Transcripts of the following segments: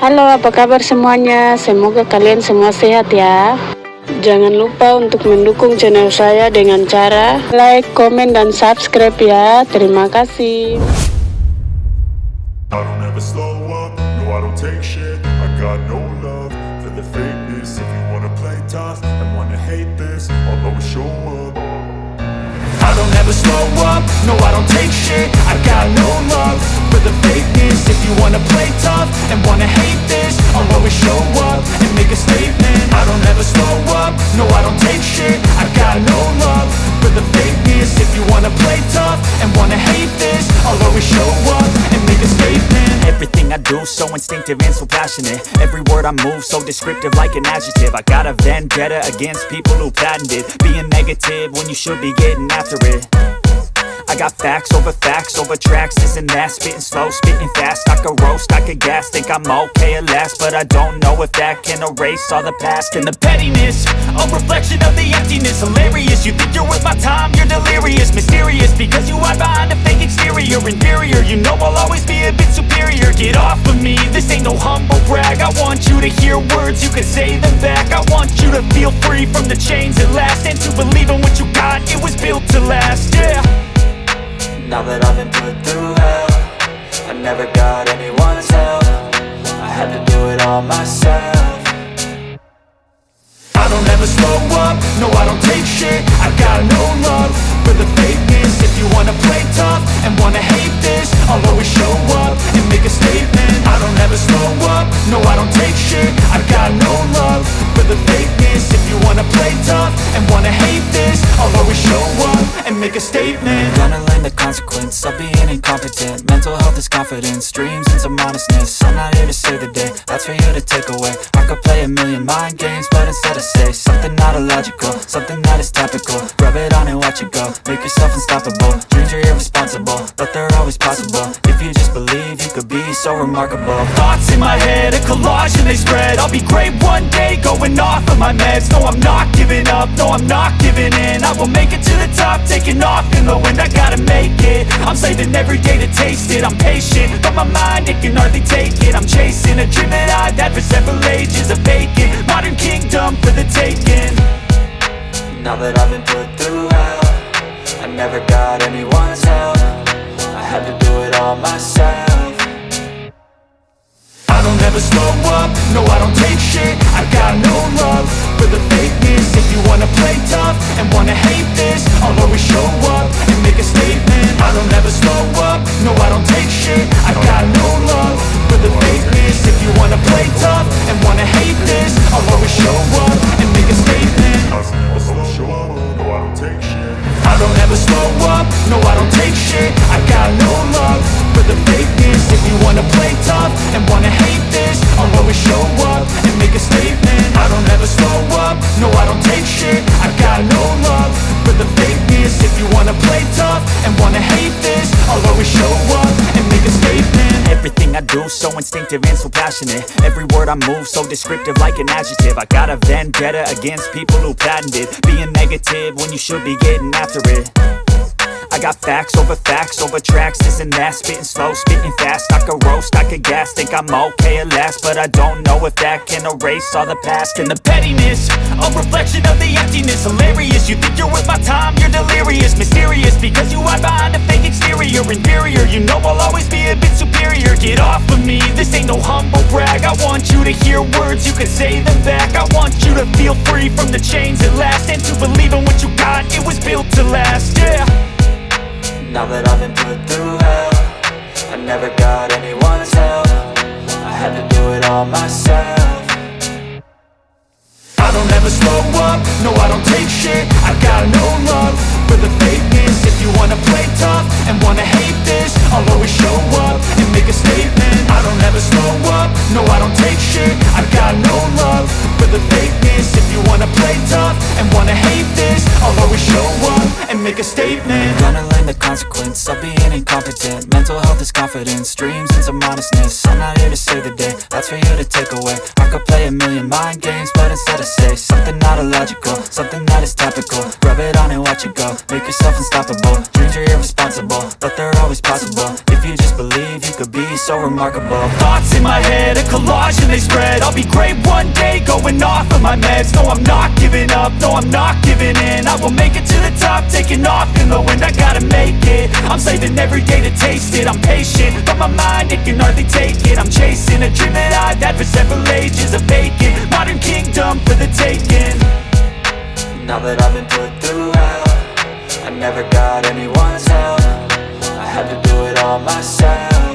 Halo, apa kabar semuanya? Semoga kalian semua sehat ya. Jangan lupa untuk mendukung channel saya dengan cara like, komen, dan subscribe ya. Terima kasih. I don't ever slow up, no I don't take shit. I got no love for the fakeness. If you wanna play tough and wanna hate this, I'll always show up. I don't ever slow up, no I don't take shit. I got no love for the fakeness. If you wanna play tough and wanna hate this, I'll always show up and make a statement. I don't ever slow up, no I don't take shit. I got no love for the fakeness. If you wanna play tough and wanna hate this, I'll always show up and make a statement. Everything I do so instinctive and so passionate. Every word I move so descriptive like an adjective. I got a vendetta against people who patented being negative when you should be getting after it. I got facts over tracks, this and that. Spitting slow, spitting fast, I could roast, I could gas. Think I'm okay at last, but I don't know if that can erase all the past. And the pettiness, a reflection of the emptiness. Hilarious, you think you're worth my time, you're delirious. Mysterious, because you hide behind a fake exterior. Inferior, you know I'll always be a bit superior. Get off of me, this ain't no humble brag. I want you to hear words, you can say them back. I want you to feel free from the chains at last, and to believe in what you got, it was built to last, yeah. Now that I've been put through hell, I never got anyone's help. I had to do it all myself. I don't ever slow up, no I don't take shit. I got no love for the fakeness. If you wanna play tough and wanna hate this, I'll always show up and make a statement. I don't ever slow up, no I don't take shit. I got no love for the fakeness. If you wanna play tough and wanna hate this, I'll always show up and make a statement. Gonna learn the consequence of being incompetent. Mental health is confidence, dreams and some honestness. I'm not here to save the day, that's for you to take away. I could play a million mind games, but instead I say something not illogical, something that is topical. Rub it on and watch it go, make yourself unstoppable. Dreams are irresponsible, but they're always possible. If you just believe, you could be so remarkable. Thoughts in my head, a collage and they spread. I'll be great one day, going off of my meds. No, I'm not giving up, no, I'm not giving in. I will make it to the top, taking off in the wind. I gotta make it, I'm saving every day to taste it. I'm patient, but my mind, it can hardly take it. I'm chasing a dream that I've had for several ages. A vacant, modern kingdom for the taking. Now that I've been put through hell, I never got anyone's help. I had to do it all myself. I don't ever slow up, no I don't take shit. I got no love for the fakeness. If you wanna play tough and wanna hate this, I'll always show up and make a statement. I don't ever slow up, no I don't take shit. I got no love for the fakeness. If you wanna play tough and wanna hate this, I'll always show up and make a statement. I don't ever slow up, no I don't take shit. I don't ever slow up, no I don't take shit. I got no love for the fakeness. If you wanna play tough and wanna hate this, I'll always show up and make a statement. I don't ever slow up, no I don't take shit. I got no love for the fakeness. If you wanna play tough and wanna hate this, I'll always show up and make a statement. Everything I do so instinctive and so passionate. Every word I move so descriptive like an adjective. I got a vendetta against people who patented being negative when you should be getting after it. I got facts over tracks, this and that. Spitting slow, spitting fast, I could roast, I could gas. Think I'm okay at last, but I don't know if that can erase all the past. And the pettiness, a reflection of the emptiness. Hilarious, you think you're worth my time, you're delirious. Mysterious, because you hide behind a fake exterior. Inferior, you know I'll always be a bit superior. Get off of me, this ain't no humble brag. I want you to hear words, you can say them back. I want you to feel free from the chains at last, and to believe in what you got, it was built to last, yeah. Now that I've been put through hell, I never got anyone's help. I had to do it all myself. I don't ever slow up, no I don't take shit. I got no love for the fakeness. If you wanna play tough and wanna hate this, I'll always show up and make a statement. I don't ever slow up, no I don't take shit. I got no love for the fakeness. If you wanna play tough and wanna hate this, I'll always show up and make a statement. Gonna learn the consequence of being incompetent. Mental health is confidence, dreams and some honestness. I'm not here to save the day, that's for you to take away. I could play a million mind games, but instead I say something not illogical, something that is topical. Rub it on and watch it go, make yourself unstoppable. Dreams are irresponsible, but they're always possible. If you just believe, you could be so remarkable. Thoughts in my head, a collage collage and they spread. I'll be great one day, going off of my meds. No, I'm not giving up, no, I'm not giving in. I will make it to the top, taking off in the wind. I gotta make it, I'm saving every day to taste it. I'm patient, but my mind, it can hardly take it. I'm chasing a dream that I've had for several ages. A vacant, modern kingdom for the taking. Now that I've been put through hell, I never got anyone's help. I had to do it all myself.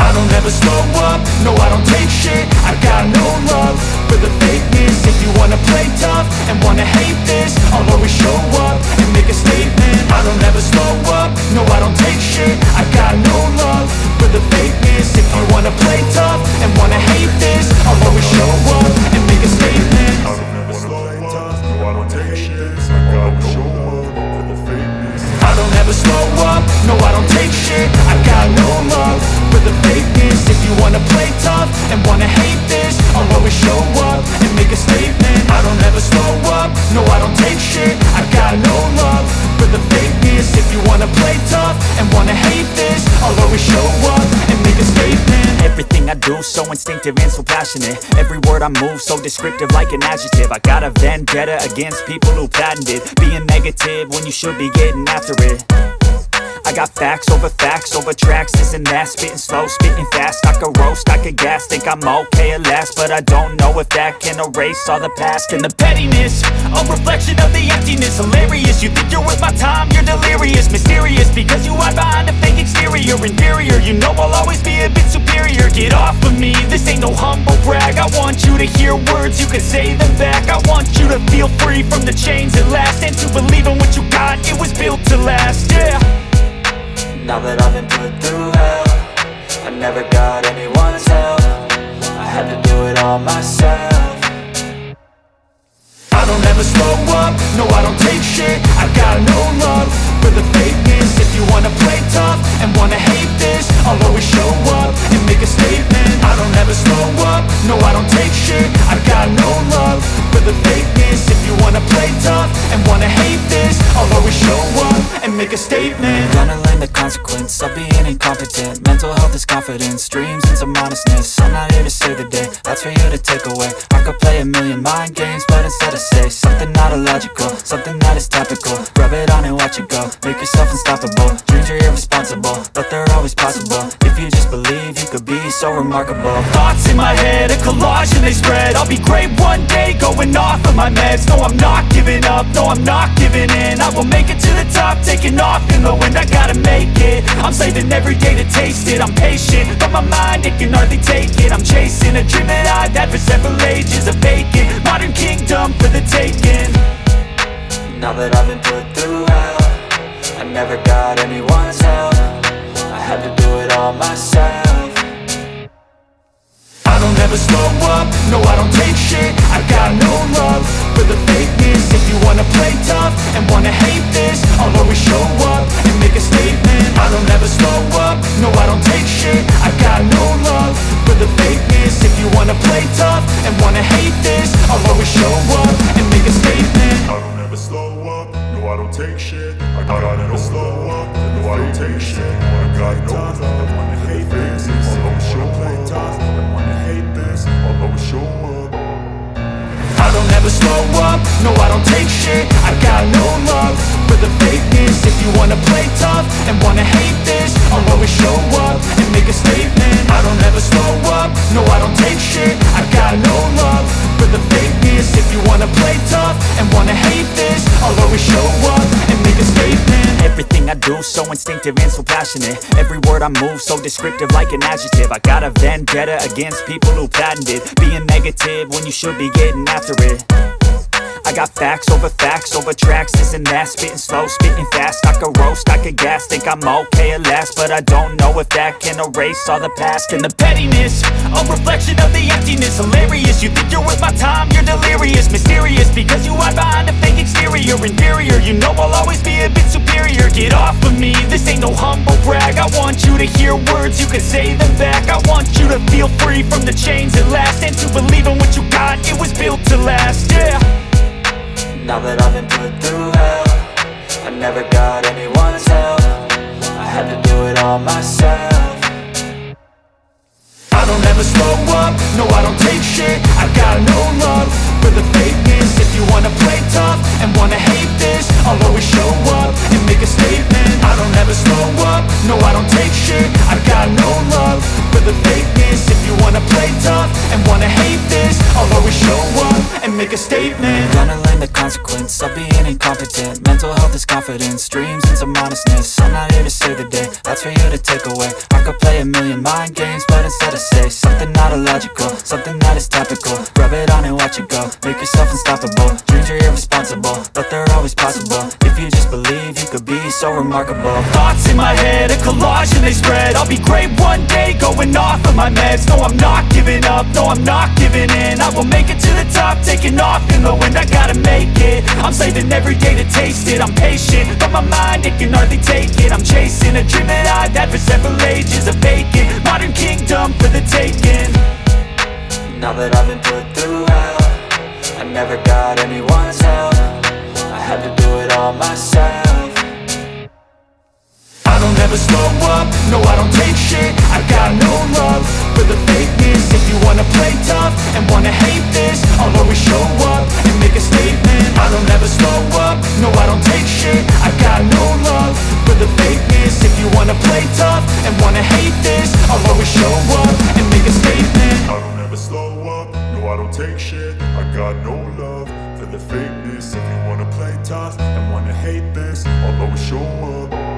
I don't ever slow up, no I don't take shit. I got no love for the fakeness. If you wanna play tough and wanna hate this, I'll always show up and make a statement. I don't ever slow up, no I don't take shit. I got no love for the fakeness. If you wanna play tough and wanna hate this, I'll always show up and make a statement. I don't ever slow up, no I don't take shit. I got no love for the fakeness. I don't ever slow up, no I don't take shit. I got no love for the fakeness. If you wanna play tough and wanna hate this, I'll always show up and make a statement. I don't ever slow up, no I don't take shit. I got no love for the fakeness. If you wanna play tough and wanna hate this, I'll always show up and make a statement. Everything I do so instinctive and so passionate. Every word I move so descriptive like an adjective. I got a vendetta against people who patented being negative when you should be getting after it. I got facts over tracks, this and that. Spitting slow, spitting fast, I could roast, I could gas. Think I'm okay at last, but I don't know if that can erase all the past. And the pettiness, a reflection of the emptiness. Hilarious, you think you're worth my time, you're delirious. Mysterious, because you hide behind a fake exterior. Inferior, you know I'll always be a bit superior. Get off of me, this ain't no humble brag. I want you to hear words, you can say them back. I want you to feel free from the chains at last, and to believe in what you got, it was built to last, yeah. Now that I've been put through hell, I never got anyone's help. I had to do it all myself. I don't ever slow up, no I don't take shit. I got no love for the fakeness. If you wanna play tough and wanna hate this, I'll always show up and make a statement. I don't ever slow up, no I don't take shit. I got no love for the fakeness. If you wanna play tough and wanna hate this, I'll always show up and make a statement. Gonna learn the consequence of being incompetent. Mental health is confidence, dreams and some honestness. I'm not here to save the day, that's for you to take away. I could play a million mind games, but instead I say something not illogical, something that is topical. Rub it on and watch it go, make yourself unstoppable. Dreams are irresponsible, but they're always possible. If you just believe, you could be so remarkable. Thoughts in my head, a collage and they spread. I'll be great one day, going off of my meds. No, I'm not giving up, no, I'm not giving in. I will make it to the top, taking off in the wind. I gotta make it, I'm saving every day to taste it. I'm patient, but my mind, it can hardly take it. I'm chasing a dream that I've had for several ages. A vacant, modern kingdom for the taking. Now that I've been put through hell, I never got anyone's help. I had to do it all myself. I don't ever slow up, no I don't take shit. I got no love for the fakeness. If you wanna play tough and wanna hate this, I'll always show up and make a statement. I don't ever slow up, no I don't take shit. I got no love for the fakeness. If you wanna play tough and wanna hate this, I'll always show up and make a statement. I don't ever slow up, no I don't take shit. I don't slow up, no I don't take shit. I got no love, I wanna hate this. I'll always show up. I'll always show up. I don't ever slow up, no I don't take shit. I got no love for the fakeness. If you wanna play tough and wanna hate this, I'll always show up and make a statement. I don't ever slow up, no I don't take shit. I got no love for the fakeness. If you wanna play tough and wanna hate this, I'll always show up and make a statement. Everything I do so instinctive and so passionate. Every word I move so descriptive like an adjective. I got a vendetta against people who patented being negative when you should be getting after it. I got facts over tracks, this and that. Spitting slow, spitting fast, I could roast, I could gas. Think I'm okay at last, but I don't know if that can erase all the past. And the pettiness, a reflection of the emptiness. Hilarious, you think you're worth my time, you're delirious. Mysterious, because you hide behind a fake exterior. Inferior, you know I'll always be a bit superior. Get off of me, this ain't no humble brag. I want you to hear words, you can say them back. I want you to feel free from the chains at last, and to believe in what you got, it was built to last, yeah. Now that I've been put through hell, I never got anyone's help. I had to do it all myself. I don't ever slow up, no I don't take shit. I got no love for the fakeness. If you wanna play tough and wanna hate this, I'll always show up and make a statement. I don't ever slow up, no I don't take shit. I got no love for the fakeness. If you wanna play tough and wanna hate this, I'll always show up and make a statement. Gonna learn the consequence of being incompetent. Mental health is confidence, dreams and some honestness. I'm not here to save the day, that's for you to take away. I could play a million mind games, but instead I say something not illogical, something that is topical. Rub it on and watch it go, make yourself unstoppable. Dreams are irresponsible, but they're always possible. If you just believe, you could be so remarkable. Thoughts in my head, a collage and they spread. I'll be great one day, going off of my meds. No, I'm not giving up, no, I'm not giving in. I will make it to the top, taking off in the wind. I gotta make it, I'm saving every day to taste it. I'm patient, but my mind, it can hardly take it. I'm chasing a dream that I've had for several ages. A vacant, modern kingdom for the taking. Now that I've been put through hell, I never got anyone's help. I had to do it all myself. I don't ever slow up, no I don't take shit. I got no love for the fakeness. If you wanna play tough and wanna hate this, I'll always show up and make a statement. I don't ever slow up, no I don't take shit. I got no love for the fakeness. If you wanna play tough and wanna hate this, I'll always show up and make a statement. I don't ever slow up, no I don't take shit. I got no love for the fakeness. If you wanna play tough and wanna hate this, I'll always show up.